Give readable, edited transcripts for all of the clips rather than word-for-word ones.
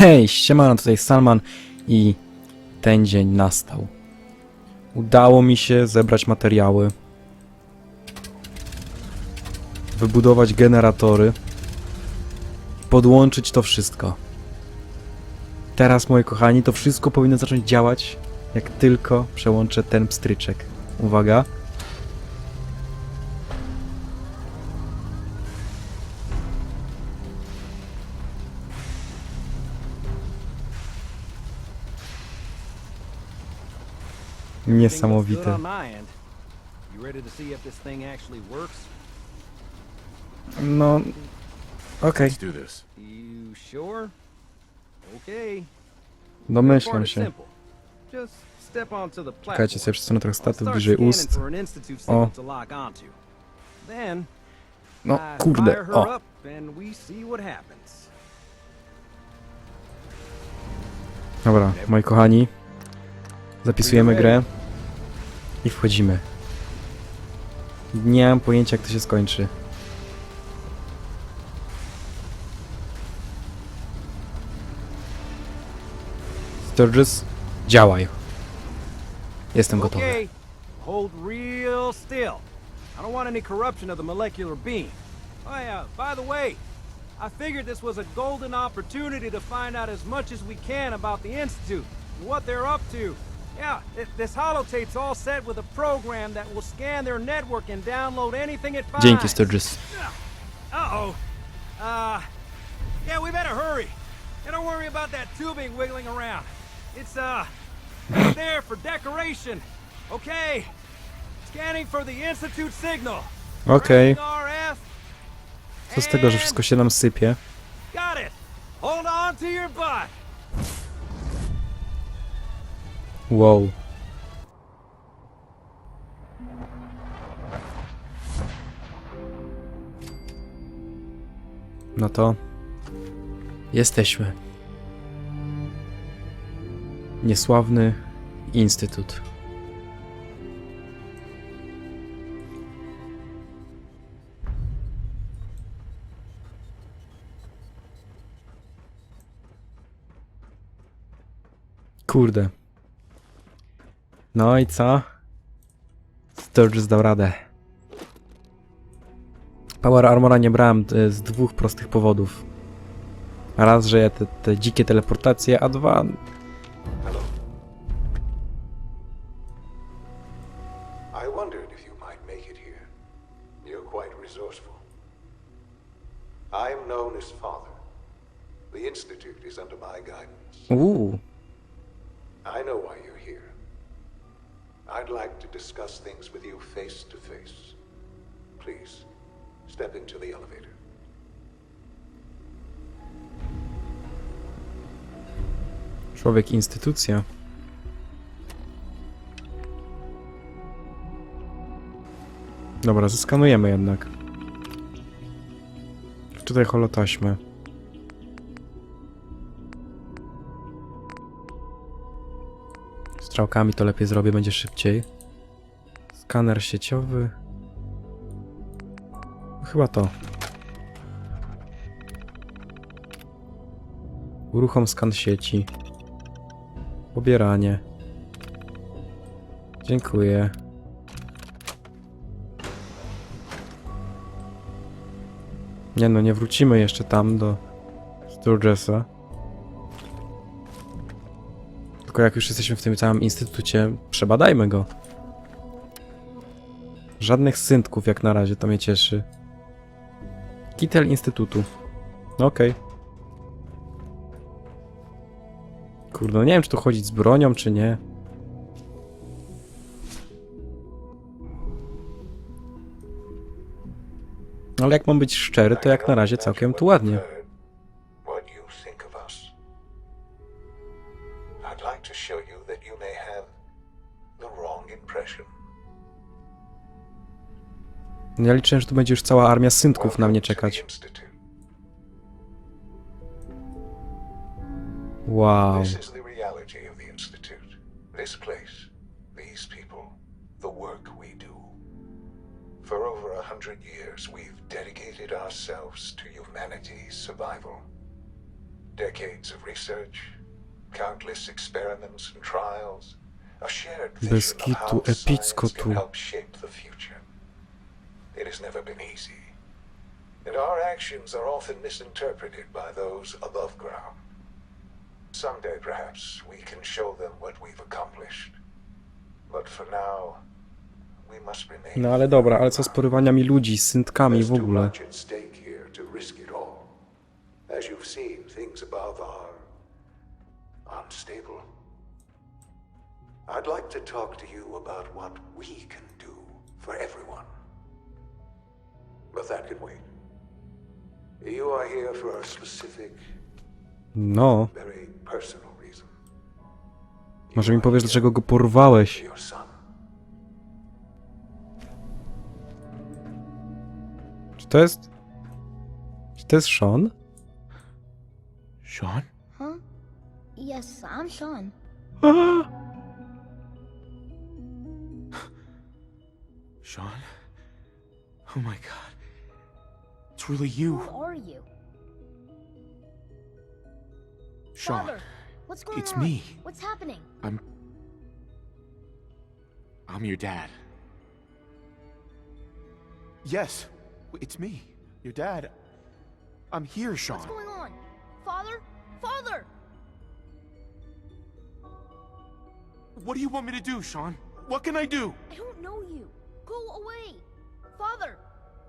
Hej, siemano, tutaj Salman i ten dzień nastał. Udało mi się zebrać materiały, wybudować generatory, podłączyć to wszystko. Teraz, moi kochani, to wszystko powinno zacząć działać, jak tylko przełączę ten pstryczek. Uwaga. Niesamowite. No, okej. Domyślam się. Czekajcie, sobie przesunę trochę statyw bliżej ust. O. No, kurde, o. Dobra, moi kochani. Zapisujemy grę i wchodzimy. Nie mam pojęcia, jak to się skończy. Sturges, działaj. Jestem gotowy. Okay, hold real still. I don't want any corruption of the molecular beam. Oh yeah, by the way, I figured this was a golden opportunity to find out as much as we can about the Instytut and what they're up to. Yeah, this holotape's all set with a program that will scan their network and download anything it finds. Dzięki, Sturges. Uh-oh. Yeah, we better hurry. And don't worry about that tubing wiggling around. It's there for decoration. Okay. Scanning for the Instytut signal. Okej. RF. Co z tego, że wszystko się nam sypie? Got it. Hold on to your butt. Wow. No to jesteśmy. Niesławny Instytut. Kurde. No i co? Sturges dał radę. Power Armora nie brałem z dwóch prostych powodów. Raz, że ja te dzikie teleportacje, a dwa... I wondered if you might make it here. You're quite resourceful. I am known as Father. The Instytut is under my guidance. I know why you're here. I'd like to discuss things with you face to face. Please, step into the elevator. Człowiek instytucja. Dobra, zeskanujemy jednak. Tutaj holotaśmę. Strzałkami to lepiej zrobię, będzie szybciej. Skaner sieciowy. Chyba to. Uruchom skan sieci. Pobieranie. Dziękuję. Nie no, nie wrócimy jeszcze tam do Sturgesa. Tylko jak już jesteśmy w tym całym instytucie, przebadajmy go. Żadnych syntków jak na razie, to mnie cieszy. Kitel Instytutu. No okej. Kurde, no nie wiem, czy tu chodzić z bronią, czy nie. Ale jak mam być szczery, to jak na razie całkiem tu ładnie. Ja liczyłem, że tu będzie już cała armia syntków na mnie czekać. Wow. For over 100 years, we've dedicated ourselves to humanity's survival. Decades of research, countless experiments and trials, a shared Bez vision of kitu, how epicko science tu. can help shape the future. It has never been easy, and our actions are often misinterpreted by those above ground. Someday, perhaps, we can show them what we've accomplished. But for now, we must remain. No ale dobra, ale co z porywaniami ludzi, z syntkami There's w too ogóle? much at stake here to risk it all. As you've seen, things above are unstable. I'd like to talk to you about what we can do for everyone. But that can wait. You are here for a specific, No, very personal reason. może mi powiesz, dlaczego go porwałeś? Your son. Czy to jest... Czy to jest Sean? Sean? Huh? Yes, I'm Sean. Sean? Oh my god. It's really you. Who are you? Sean. Father, what's going It's on? me. What's happening? I'm your dad. Yes, it's me. Your dad. I'm here, Sean. What's going on? Father? Father! What do you want me to do, Sean? What can I do? I don't know you. Go away. Father!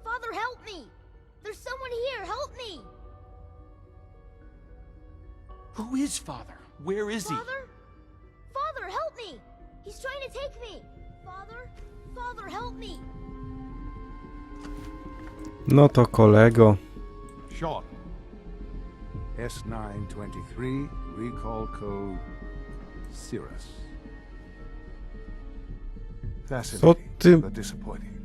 Father, help me! There's someone here. Help me! Who is Father? Where is he? Father? Father, help me! He's trying to take me! Father? Father, help me! No to kolego. Sean. S923, recall code Cirrus. Fascinating, but disappointing.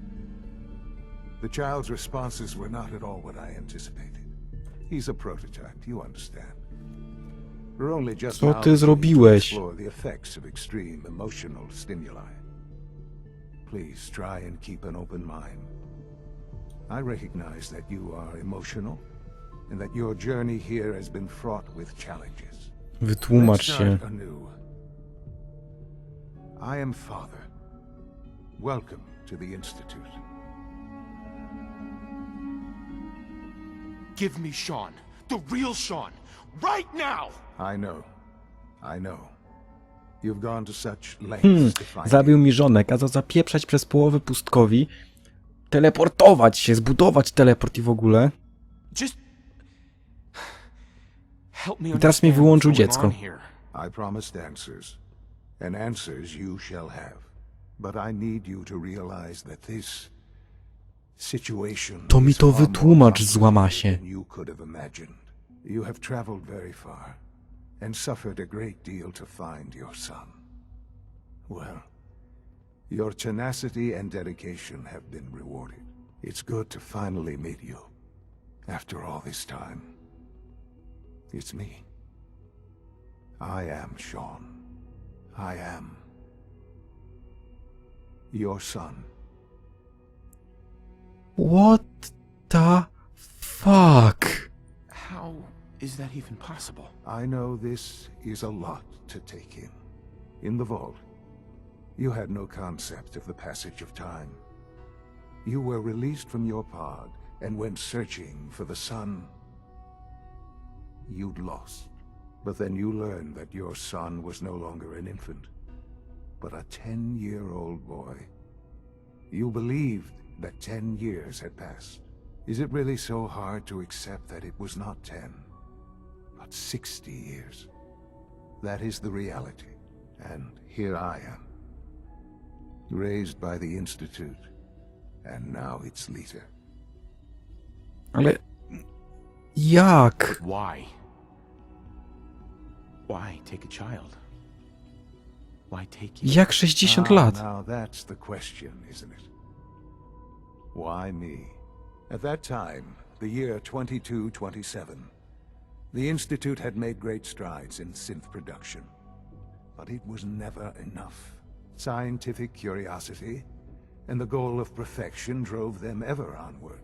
The child's responses were not at all what I anticipated. He's a prototype, you understand. We're only just Co now ty beginning to zrobiłeś? explore the effects of extreme emotional stimuli. Please try and keep an open mind. I recognize that you are emotional, and that your journey here has been fraught with challenges. Wytłumacz Let's się. start anew. I am Father. Welcome to the Institute. Give me Sean. The real Sean. Right now! I know. You've gone to such lengths to find Zabił mi żonę, kazał zapieprzać przez połowę pustkowi, teleportować się, zbudować teleport i w ogóle. Just help me I teraz mi understand wyłączył what's going dziecko. on here. I promised answers, and answers you shall have. But I need you to realize that this situation To mi is to far more wytłumacz, complicated złamasie. than you could have imagined. You have traveled very far and suffered a great deal to find your son. Well, your tenacity and dedication have been rewarded. It's good to finally meet you. After all this time, it's me. I am Sean. I am your son. What the fuck? How is that even possible? I know this is a lot to take in. In the vault, you had no concept of the passage of time. You were released from your pod and went searching for the son you'd lost. But then you learned that your son was no longer an infant, but a 10-year-old boy. You believed that 10 years had passed. Is it really so hard to accept that it was not 10, but 60 years? That is the reality, and here I am. Raised by the Instytut, and now its leader. Ale... Jak? Why? Why take a child? Why take you? Jak 60 lat? Now that's the question, isn't it? Why me? At that time, the year 2227, the Institute had made great strides in synth production. But it was never enough. Scientific curiosity and the goal of perfection drove them ever onward.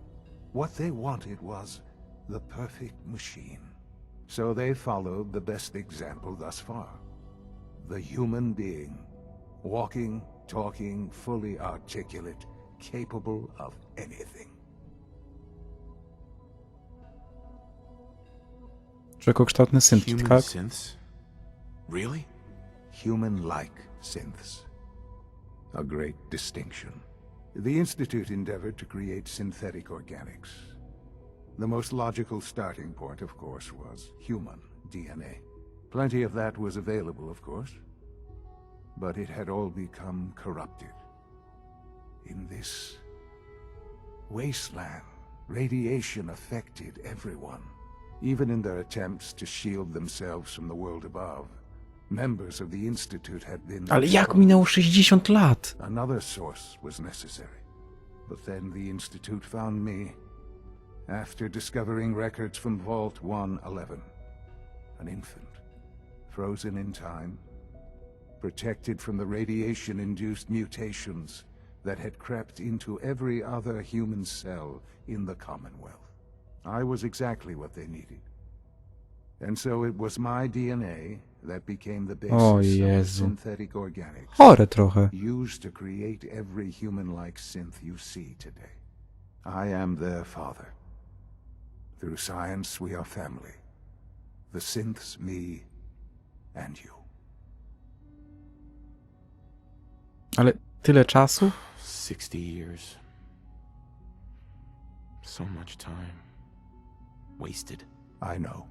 What they wanted was the perfect machine. So they followed the best example thus far. The human being. Walking, talking, fully articulate, capable of anything. Człowiekokształtny synth, Human tak? synths? Really? Human-like synths. A great distinction. The Institute endeavored to create synthetic organics. The most logical starting point, of course, was human DNA. Plenty of that was available, of course. But it had all become corrupted. In this wasteland, radiation affected everyone. Even in their attempts to shield themselves from the world above, members of the Institute had been... Ale jak minęło 60 lat? Another source was necessary. But then the Institute found me after discovering records from Vault 111. An infant, frozen in time, protected from the radiation-induced mutations that had crept into every other human cell in the Commonwealth. I was exactly what they needed. And so it was my DNA that became the O basis of the Jezu. synthetic organics Chore trochę. used to create every human-like synth you see today. I am their father. Through science, we are family. The synths, me, and you. Ale tyle czasu? 60 years. So much time. Wasted. I know.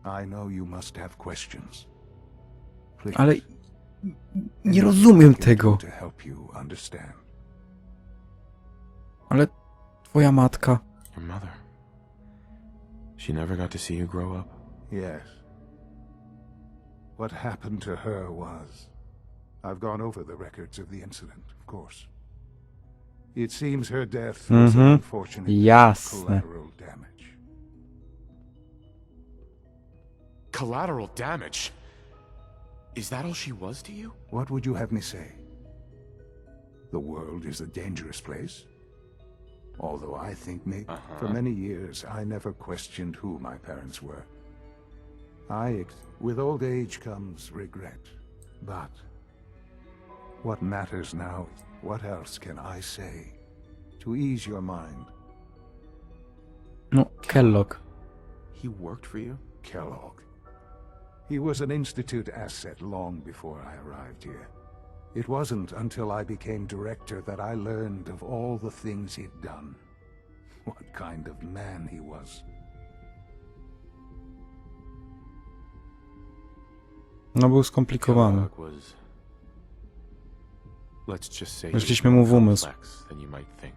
I know you must have questions. Please. Ale nie rozumiem Anything I can tego. do to help you understand. Ale twoja matka... Your mother. She never got to see you grow up. Yes. What happened to her was... I've gone over the records of the incident, of course. It seems her death was an unfortunate Jasne. collateral damage. Collateral damage? Is that all she was to you? What would you have me say? The world is a dangerous place? Although I think for many years I never questioned who my parents were. With old age comes regret. But what matters now, what else can I say to ease your mind? No, Kellogg. He worked for you? Kellogg. He was an Institute asset long before I arrived here. It wasn't until I became director that I learned of all the things he'd done. What kind of man he was. No był skomplikowany. Kellogg was, let's just say, Weszliśmy mu w umysł. complex than you might think.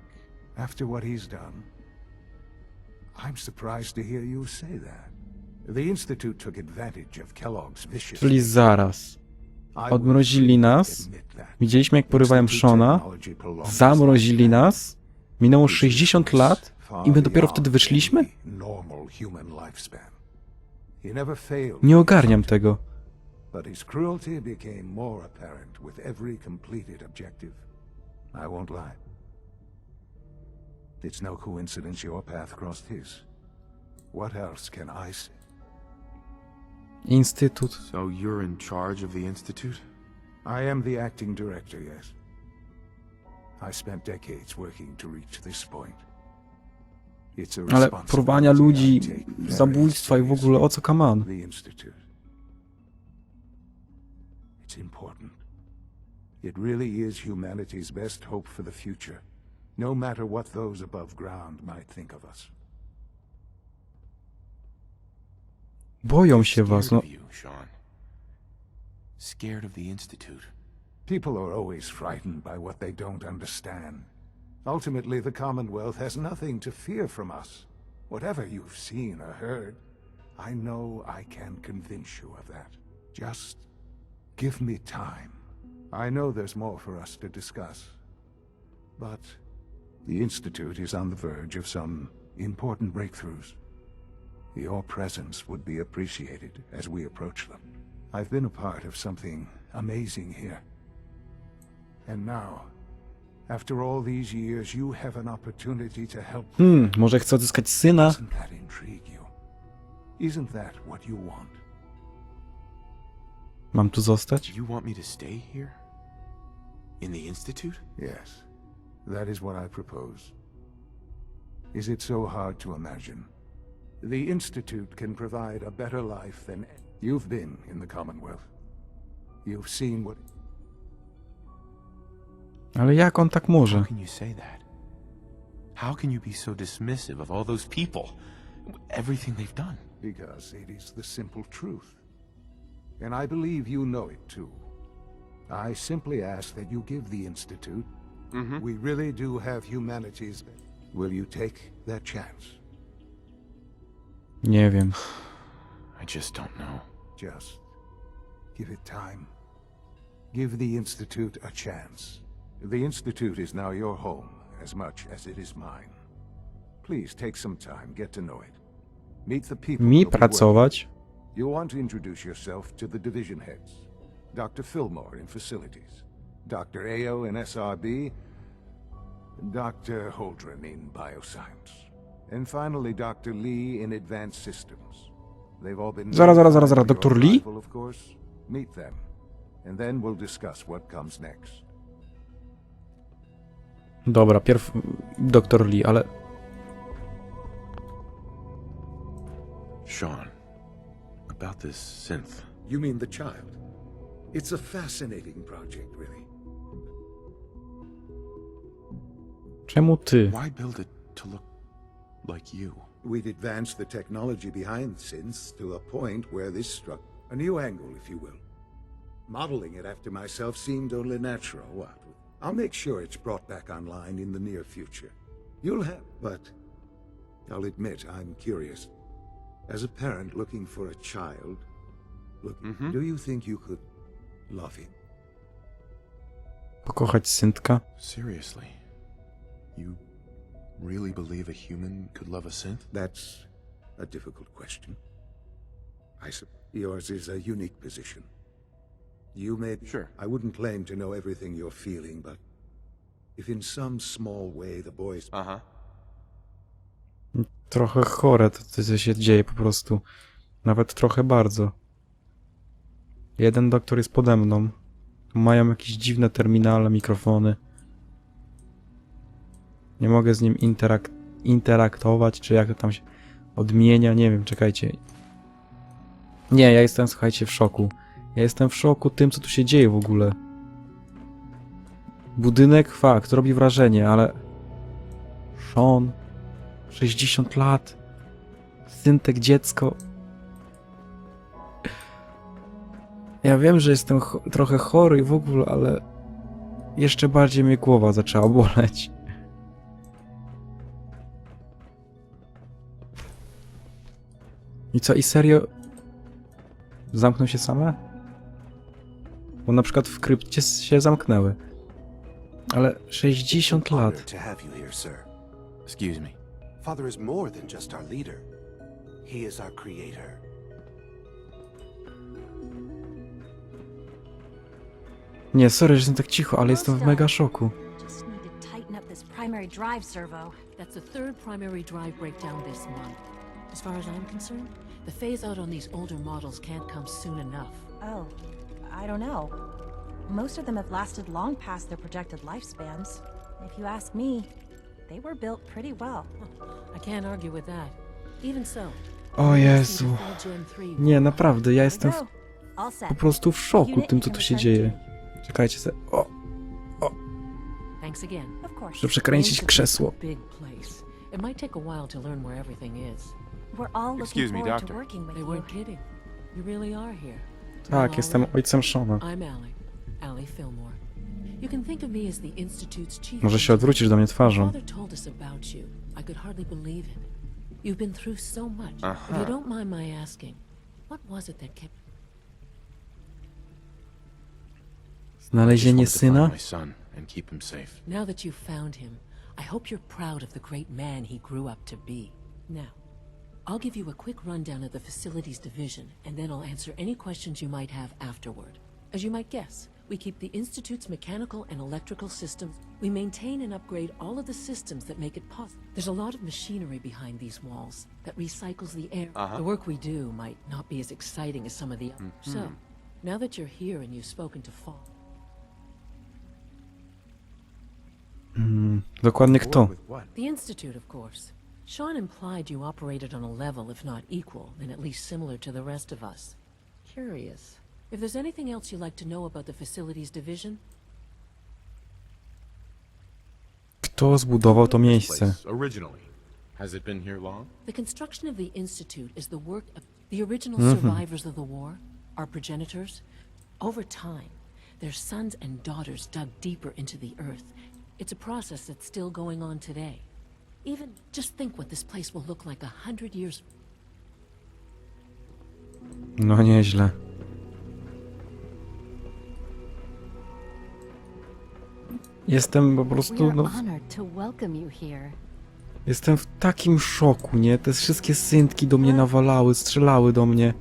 After what he's done, I'm surprised to hear you say that. The Institute took advantage of Kellogg's vicious... Czyli zaraz. Odmrozili nas. Widzieliśmy, jak porywają Shona. Zamrozili nas. Minęło 60 lat i my dopiero wtedy wyszliśmy? Nie ogarniam tego. But his cruelty became more apparent with every completed objective. I won't lie. It's no coincidence your path crossed his. What else can I say? Instytut. So you're in charge of the Institute? I am the acting director, yes. I spent decades working to reach this point. It's a Ale responsibility porwania ludzi, I take very zabójstwa i w ogóle o co kaman? The Institute. It's important. It really is humanity's best hope for the future, no matter what those above ground might think of us. Boją się was, no. Scared of you, Sean. Scared of the Institute. People are always frightened by what they don't understand. Ultimately, the Commonwealth has nothing to fear from us. Whatever you've seen or heard, I know I can convince you of that. Just give me time. I know there's more for us to discuss. But the Institute is on the verge of some important breakthroughs. Your presence would be appreciated as we approach them. I've been a part of something amazing here. And now, after all these years, you have an opportunity to help. Może chcę odzyskać syna? Doesn't that intrigue you? Isn't that what you want? Mam tu zostać? You want me to stay here? In the Institute? Yes, that is what I propose. Is it so hard to imagine? The Institute can provide a better life than... You've been in the Commonwealth. You've seen what... Ale jak on tak może? How can you say that? How can you be so dismissive of all those people? Everything they've done? Because it is the simple truth. And I believe you know it too. I simply ask that you give the Institute... We really do have humanities. Will you take that chance? Nie wiem. I just don't know. Just give it time. Give the Institute a chance. The Institute is now your home as much as it is mine. Please take some time, get to know it. Meet the people. Mi you'll be pracować? working with. You want to introduce yourself to the division heads. Dr. Fillmore in facilities, Dr. Ayo in SRB, Dr. Holdren in bioscience, and finally Dr. Lee in advanced systems. They've all been... Zaraz, notified of Dr. your Lee? arrival, of course. Meet them, and then we'll discuss what comes next. Dobra, pierw Dr. Lee, ale... Sean, about this synth. You mean the child? It's a fascinating project, really. Czemu ty? Why build it to look like you? We'd advanced the technology behind synths to a point where this struck a new angle, if you will. Modeling it after myself seemed only natural. What? I'll make sure it's brought back online in the near future. You'll have... But I'll admit I'm curious. As a parent looking for a child, do you think you could love him? Pokochać syntka? Seriously? You really believe a human could love a synth? That's a difficult question. Yours is a unique position. You may... Sure. I wouldn't claim to know everything you're feeling, but if in some small way the boys... Uh-huh. Trochę chore to, co się dzieje po prostu. Nawet trochę bardzo. Jeden doktor jest pode mną. Mają jakieś dziwne terminale, mikrofony. Nie mogę z nim interaktować, czy jak to tam się odmienia, nie wiem, czekajcie. Nie, ja jestem, słuchajcie, w szoku. Ja jestem w szoku tym, co tu się dzieje w ogóle. Budynek, fakt, robi wrażenie, ale... Sean... 60 lat... Syntek, dziecko... Ja wiem, że jestem trochę chory i w ogóle, ale... Jeszcze bardziej mnie głowa zaczęła boleć. I co, i serio? Zamkną się same? Bo na przykład w krypcie się zamknęły. Ale 60 lat. To have you here, sir. Excuse me. Father is more than just our leader. He is our creator. Nie, sorry, że jestem tak cicho, ale jestem w mega szoku. Just need to tighten up this primary drive servo. That's the third primary drive breakdown this month. As far as I'm concerned, the phase out on these older models can't come soon enough. Oh, I don't know. Most of them have lasted long past their projected lifespans. If you ask me, they were built pretty well. I can't argue with that. Even so. O Jezu. Nie, naprawdę, ja jestem All set. po prostu w szoku tym, co tu się dzieje. Czekajcie se. O, Thanks again. Of course. muszę przekręcić krzesło. Big place. It might take a while to learn where everything is. We're all Excuse looking me, forward to doctor. working with They you. weren't kidding. You really are here. Tak, jestem ojcem Shona. I'm Allie Fillmore. You can think of me as the Institute's chief. Może się odwrócisz do mnie twarzą. Father told us about you. I could hardly believe it. You've been through so much. If you don't mind my asking, what was it that kept... Znalezienie Just wanted to syna? find my son and keep him safe. Now that you've found him, I hope you're proud of the great man he grew up to be. Now, I'll give you a quick rundown of the facilities division, and then I'll answer any questions you might have afterward. As you might guess, We keep the Institute's mechanical and electrical systems. We maintain and upgrade all of the systems that make it possible. There's a lot of machinery behind these walls that recycles the air. The work we do might not be as exciting as some of the others. So, now that you're here and you've spoken to Fall, Dokładnie kto? the Institute, of course. Sean implied you operated on a level, if not equal, then at least similar to the rest of us. Curious. If there's anything else you'd like to know about the facilities division? Kto zbudował to miejsce? Originally. Has it been here long? The construction of the Institute is the work of the original survivors of the war, our progenitors. Over time, their sons and daughters dug deeper into the earth. It's a process that's still going on today. Even just think what this place will look like 100 years. No nieźle. Jestem po prostu, no... Jestem w takim szoku, nie? Te wszystkie syntki do mnie nawalały, strzelały do mnie.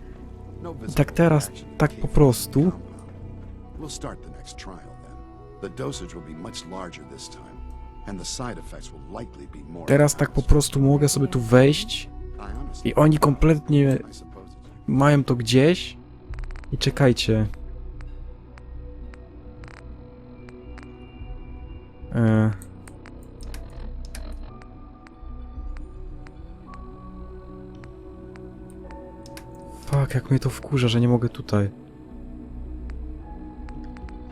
I tak teraz, tak po prostu... We'll start the next trial then. The dosage will be much larger this time, and the side effects will likely be more. Teraz tak po prostu mogę sobie tu wejść i oni kompletnie mają to gdzieś. I czekajcie. Fuck, jak mnie to wkurza, że nie mogę tutaj.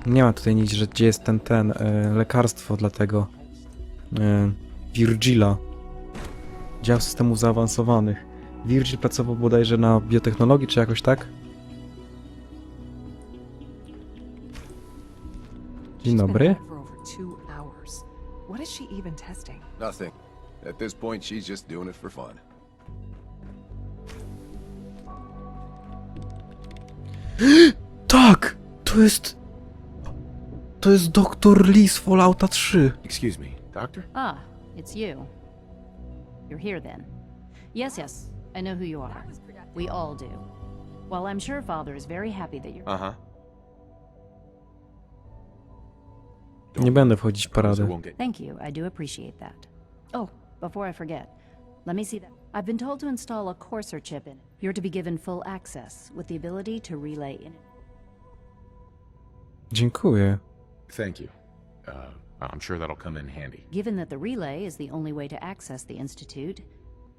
Nie ma tutaj nic, że gdzie jest ten lekarstwo dla tego Virgila. Dział systemów zaawansowanych. Virgil pracował bodajże na biotechnologii, czy jakoś tak? Dzień dobry. What is she even testing? Nothing. At this point, she's just doing it for fun. Tak! To jest Dr. Lee z Fallouta 3. Excuse me, doctor? Ah, it's you. You're here then. Yes, I know who you are. We all do. Well, I'm sure Father is very happy that you're... Nie będę wchodzić w paradę. Thank you, I do appreciate that. Oh, before I forget, let me see that. I've been told to install a courser chip in it. You're to be given full access, with the ability to relay in it. Dziękuję. Thank you. I'm sure that'll come in handy. Given that the relay is the only way to access the Institute,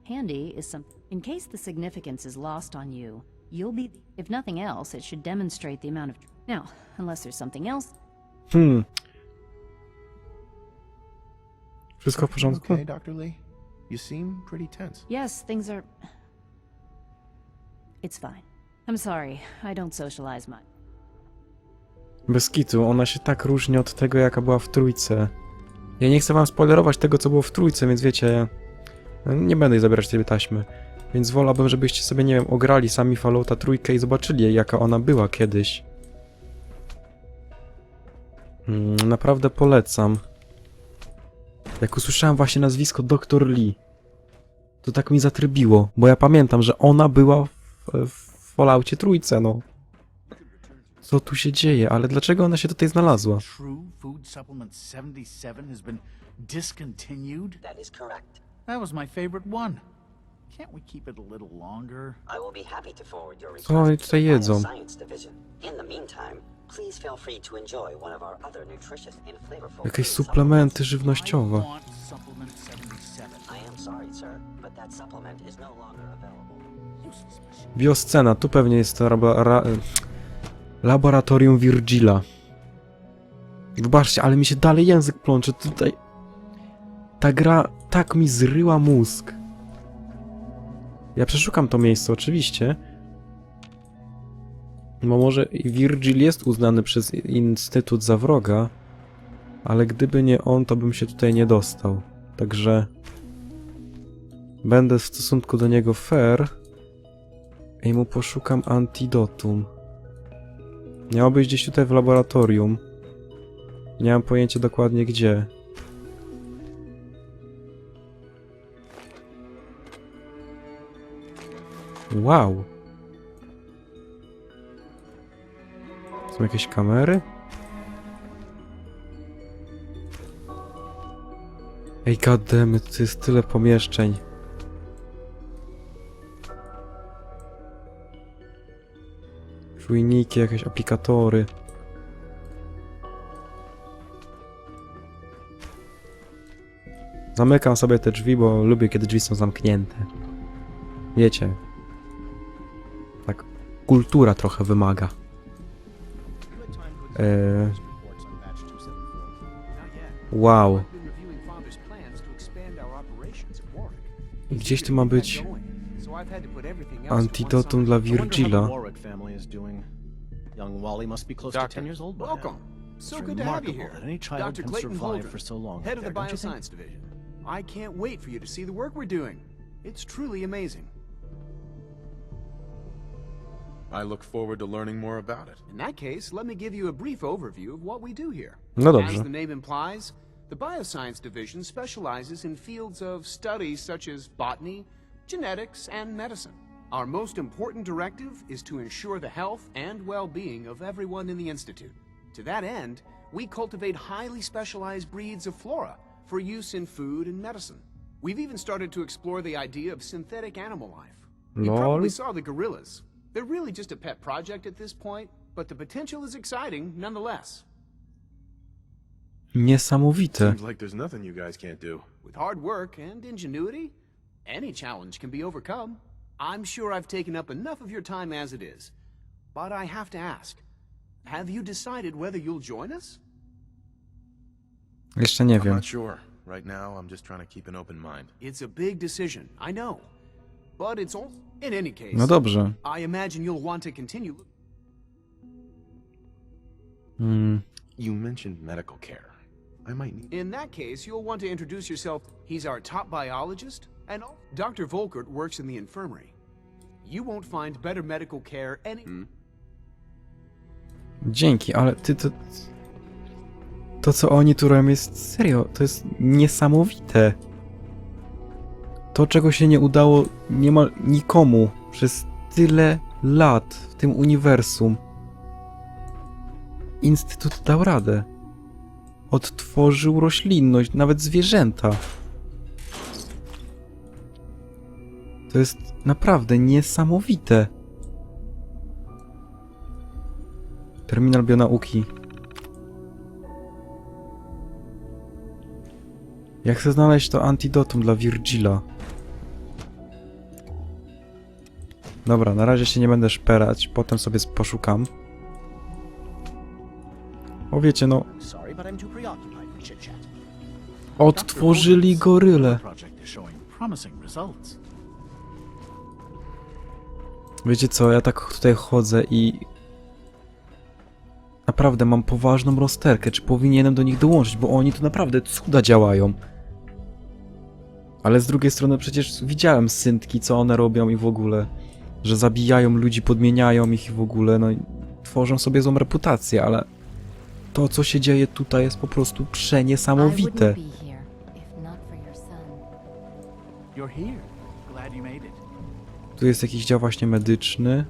handy is some... In case the significance is lost on you, you'll be... If nothing else, it should demonstrate the amount of... Now, unless there's something else... Wszystko w porządku? Okay, Dr. Lee? You seem pretty tense. Yes, things are... It's fine. I'm sorry, I don't socialize much. Bez kitu, ona się tak różni od tego, jaka była w trójce. Ja nie chcę wam spoilerować tego, co było w trójce, więc wiecie... Nie będę jej zabierać tej taśmy. Więc wolałbym, żebyście sobie, nie wiem, ograli sami Fallouta trójkę i zobaczyli, jaka ona była kiedyś. Naprawdę polecam. Jak usłyszałem właśnie nazwisko Dr. Lee, to tak mi zatrybiło, bo ja pamiętam, że ona była w Falloutie trójce, no. Co tu się dzieje? Ale dlaczego ona się tutaj znalazła? True food supplement 77 has been discontinued? That is correct. That was my favorite one. Can't we keep it a little longer? I will be happy to forward your request Co oni tutaj jedzą? Science division. In the meantime, please feel free to enjoy one of our other nutritious and flavorful Jakieś suplementy żywnościowe. I am sorry, sir, but that supplement is no longer available. Bioscena, tu pewnie jest to laboratorium Virgila. Wybaczcie, ale mi się dalej język plącze tutaj. Ta gra tak mi zryła mózg. Ja przeszukam to miejsce, oczywiście. Bo może Virgil jest uznany przez Instytut za wroga, ale gdyby nie on, to bym się tutaj nie dostał. Także będę w stosunku do niego fair i mu poszukam antidotum. Miało być gdzieś tutaj w laboratorium. Nie mam pojęcia dokładnie gdzie. Wow. Są jakieś kamery? Ej, goddammit, to jest tyle pomieszczeń. Czujniki, jakieś aplikatory. Zamykam sobie te drzwi, bo lubię, kiedy drzwi są zamknięte. Wiecie. Tak, kultura trochę wymaga. Wow. Gdzieś tu ma być antidotum dla Virgila. Welcome. So good to have you here. Dr. Clayton Holder, head of the Bioscience Division. I can't wait for you to see the work we're doing. It's truly amazing. I look forward to learning more about it. In that case, let me give you a brief overview of what we do here. No dobrze. As the name implies, the Bioscience Division specializes in fields of studies such as botany, genetics, and medicine. Our most important directive is to ensure the health and well-being of everyone in the Institute. To that end, we cultivate highly specialized breeds of flora for use in food and medicine. We've even started to explore the idea of synthetic animal life. You probably saw the gorillas. They're really just a pet project at this point, but the potential is exciting nonetheless. Niesamowite. Seems like there's nothing you guys can't do. With hard work and ingenuity, any challenge can be overcome. I'm sure I've taken up enough of your time as it is. But I have to ask, have you decided whether you'll join us? Jeszcze nie I'm wiem. not sure. Right now, I'm just trying to keep an open mind. It's a big decision, I know. But it's all... In any case, No dobrze. I imagine you'll want to continue... You mentioned medical care. I might need... In that case, you'll want to introduce yourself. He's our top biologist, and Dr. Volkert works in the infirmary. You won't find better medical care any... Dzięki, ale ty to... To, co oni tu robią, jest serio, to jest niesamowite. To, czego się nie udało niemal nikomu przez tyle lat w tym uniwersum. Instytut dał radę. Odtworzył roślinność, nawet zwierzęta. To jest naprawdę niesamowite. Terminal bionauki. Ja chcę znaleźć to antidotum dla Virgila. Dobra, na razie się nie będę szperać, potem sobie poszukam. O wiecie, no... Odtworzyli goryle. Wiecie co, ja tak tutaj chodzę i... Naprawdę mam poważną rozterkę, czy powinienem do nich dołączyć, bo oni tu naprawdę cuda działają. Ale z drugiej strony przecież widziałem syntki, co one robią i w ogóle, że zabijają ludzi, podmieniają ich i w ogóle, no i tworzą sobie złą reputację, ale to, co się dzieje tutaj, jest po prostu przeniesamowite. Tu jest jakiś dział właśnie medyczny.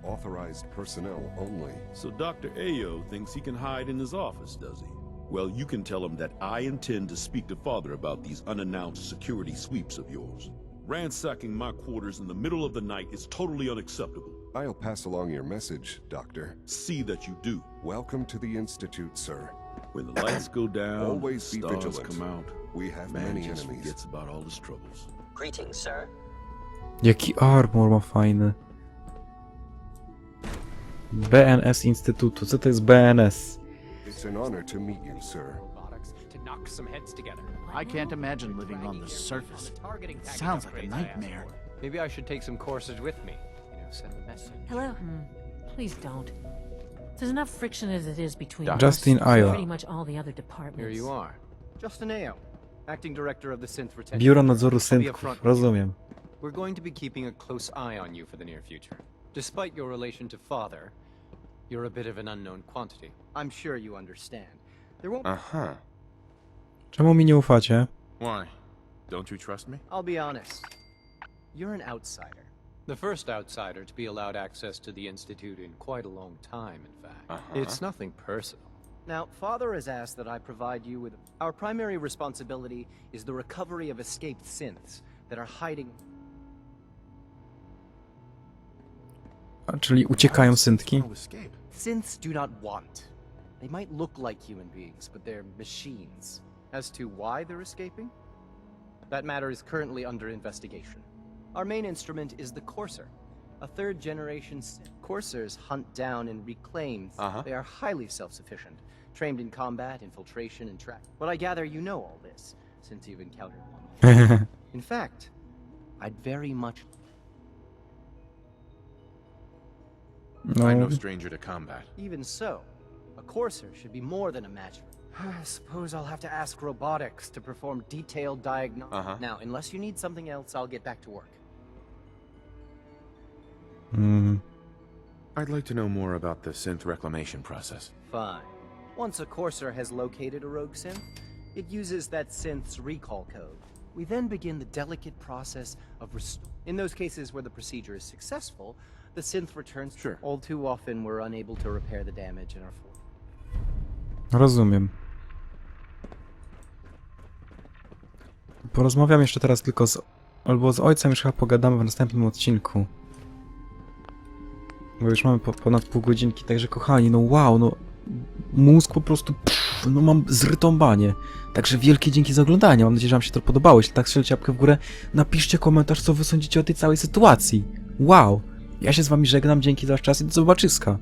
Authorized personnel only. So Dr. Ayo thinks he can hide in his office, does he? Well, you can tell him that I intend to speak to Father about these unannounced security sweeps of yours. Ransacking my quarters in the middle of the night is totally unacceptable. I'll pass along your message, Doctor. See that you do. Welcome to the Institute, sir. When the lights go down, always the be stars vigilant. come out. We have Man many just enemies. forgets about all his troubles. Greetings, sir. Jaki armor ma fajny. BNS Instytutu. Co to jest BNS? It's an honor to meet you, sir. To knock some heads together. I can't imagine living on the surface. It sounds like a nightmare. Maybe I should take some courses with me. Send a message. Hello? Please don't. There's enough friction as it is between Justin us Ayo. and pretty much all the other departments. Here you are. Justin Ayo, acting director of the synth retention. Biuro nadzoru I'll be upfront syntków. with you. Rozumiem. We're going to be keeping a close eye on you for the near future. Despite your relation to Father, you're a bit of an unknown quantity. I'm sure you understand. There won't... Uh-huh. Czemu mi nie ufacie? Why? Don't you trust me? I'll be honest. You're an outsider. The first outsider to be allowed access to the Institute in quite a long time, in fact. It's nothing personal. Now, Father has asked that I provide you with... Our primary responsibility is the recovery of escaped synths that are hiding... Czyli uciekają syntki? Synths do not want. They might look like human beings, but they're machines. As to why they're escaping? That matter is currently under investigation. Our main instrument is the Courser, a third-generation synth. Coursers hunt down and reclaim. They are highly self-sufficient, trained in combat, infiltration, and track. But I gather you know all this, since you've encountered one. In fact, I'd very much... I'm no stranger to combat. Even so, a Courser should be more than a match. I suppose I'll have to ask robotics to perform detailed diagnostics. Now, unless you need something else, I'll get back to work. I'd like to know more about the synth reclamation process. Fine. Once a Courser has located a rogue synth, it uses that synth's recall code. We then begin the delicate process of In those cases where the procedure is successful, the synth returns. Sure. All too often we're unable to repair the damage in our Rozumiem. Porozmawiam jeszcze teraz tylko albo z ojcem, już chyba pogadamy w następnym odcinku. Bo już mamy ponad pół godzinki, także kochani, no wow, no mózg po prostu, no mam zrytąbanie. Także wielkie dzięki za oglądanie, mam nadzieję, że wam się to podobało. Jeśli tak, strzelcie łapkę w górę, napiszcie komentarz, co wy sądzicie o tej całej sytuacji. Wow, ja się z wami żegnam, dzięki za wasz czas i do zobaczyska.